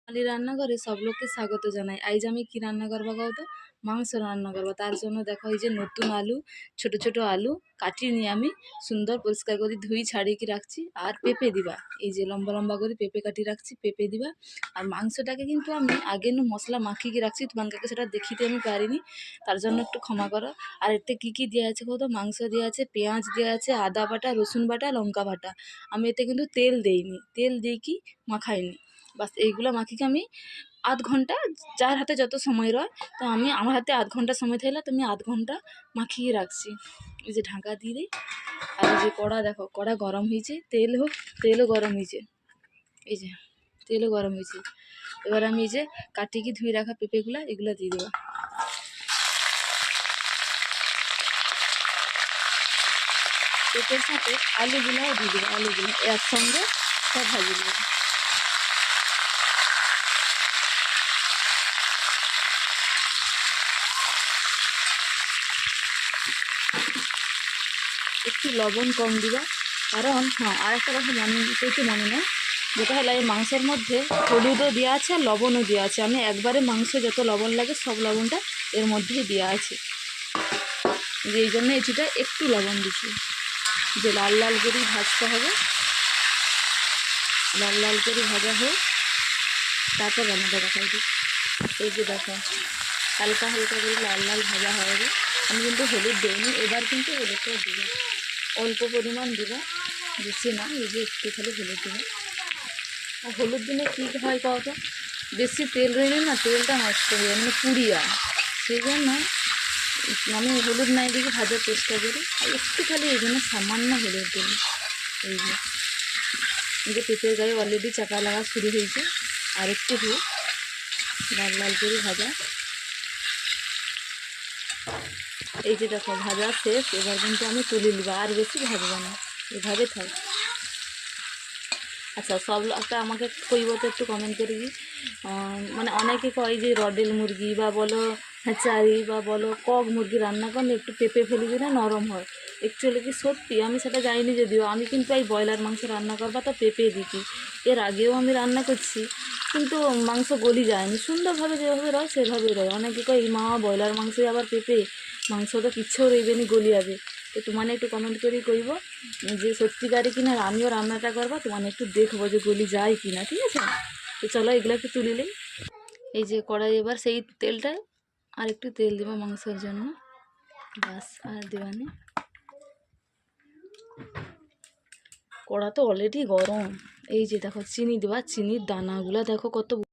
বাঙালি রান্নাঘরে সব লোককে স্বাগত জানাই। আইজ আমি কি রান্না করবো কও তো? মাংস রান্না করবো। তার জন্য দেখো এই যে নতুন আলু, ছোট ছোট আলু কাটিয়ে নিয়ে আমি সুন্দর পরিষ্কার করে ধুই ছাড়িয়ে কি রাখছি। আর পেঁপে দিবা, এই যে লম্বা লম্বা করে পেঁপে কাটিয়ে রাখছি, পেঁপে দিবা। আর মাংসটাকে কিন্তু আমি আগে মশলা মাখিয়ে রাখছি, তোমাদেরকে সেটা দেখিতে আমি পারিনি, তার জন্য একটু ক্ষমা করো। আর এতে কী কী দেওয়া আছে কত? মাংস দেওয়া আছে, পেঁয়াজ দেওয়া আছে, আদা বাটা, রসুন বাটা, লঙ্কা বাটা। আমি এতে কিন্তু তেল দেইনি, তেল দিয়ে কি মাখাইনি। বাস এইগুলো মাখিকে আমি আধ ঘন্টা, যার হাতে যত সময় রয়, তো আমি আমার হাতে আধ ঘন্টা সময় থাকলে তো আমি আধ ঘন্টা মাখিয়ে রাখছি। এই যে ঢাকা দিয়ে দিই। আর এই যে কড়া দেখো, কড়া গরম হয়েছে, তেলও গরম হয়েছে, এই যে তেলও গরম হয়েছে। এবার আমি এই যে কাটিয়ে ধুয়ে রাখা পেঁপেগুলো এগুলো দিয়ে দেবো। পেঁপের সাথে আলুগুলাও দিয়ে দেবো, আলুগুলো একসঙ্গে সব ভাজি দেবো। একটু লবণ কম দিবা, কারণ হ্যাঁ আর একটা কথা মনে নেই, যেটা হলো এই মাংসের মধ্যে হলুদও দেওয়া আছে আর লবণও দেওয়া আছে। আমি একবারে মাংস যত লবণ লাগে সব লবণটা এর মধ্যেই দেওয়া আছে, যে এই জন্য এটিটা একটু লবণ দিচ্ছি। যে লাল লাল করে ভাজতে হবে, লাল লাল করে ভাজা হোক, তারপর রান্নাটা দেখাই দিই। এই যে দেখো হালকা হালকা করে লাল লাল ভাজা হবে। আমি কিন্তু হলুদ দিইনি, এবার কিন্তু হলুদটা দেবো, অল্প পরিমাণ দেবো, বেশি না, এই যে একটু খালি হলুদ দেবো। আর হলুদ দিলে কী হয় কত? বেশি তেল রইলে না তেলটা নষ্ট হয়ে যায়, মানে পুড়িয়া, সেই জন্য আমি হলুদ নাই দিকে ভাজার চেষ্টা করি। আর একটু খালি এই জন্য সামান্য হলুদ দিই। এই যে পেঁপের গায়ে অলরেডি চাকা লাগা শুরু হয়েছে, আর একটু হোক লাল লাল করে ভাজা। এই যে দেখো ভাজা শেষ, এবার কিন্তু আমি তুলে নিব, আর বেশি ভাজবো না, এভাবে থাক। আচ্ছা সব একটা আমাকে কইব তো একটু কমেন্ট করে দিই। মানে অনেকে কয় যে রডেল মুরগি বা বলো হ্যাচারি বা বলো কক মুরগি রান্না করলে একটু পেঁপে ফেলে দিলে নরম হয়। অ্যাকচুয়ালি কি সত্যি? আমি সেটা জানিনি যদিও, আমি কিন্তু এই ব্রয়লার মাংস রান্না করবা তো পেঁপে দিই। এর আগেও আমি রান্না করছি, কিন্তু মাংস গলি যায়নি, সুন্দরভাবে যেভাবে রয় সেভাবেই রয়। অনেকে কয় এই মা ব্রয়লার মাংসে আবার পেঁপে, মাংস তো কিচ্ছু রইবে নি, গলি যাবে। তো তোমার একটু কমেন্ট করে কইব যে সত্যিকারে কিনা, আমিও রান্নাটা করবো, তোমার একটু দেখবো যে গলি যায় কিনা, ঠিক আছে? তো চলো এগুলো একটু তুলিলেই। এই যে কড়াই, এবার সেই তেলটা আর একটু তেল দেবো মাংসের জন্য, বাস আর দেবানি। কড়া তো অলরেডি গরম। এই যে দেখো চিনি দেওয়া, চিনির দানাগুলো দেখো কত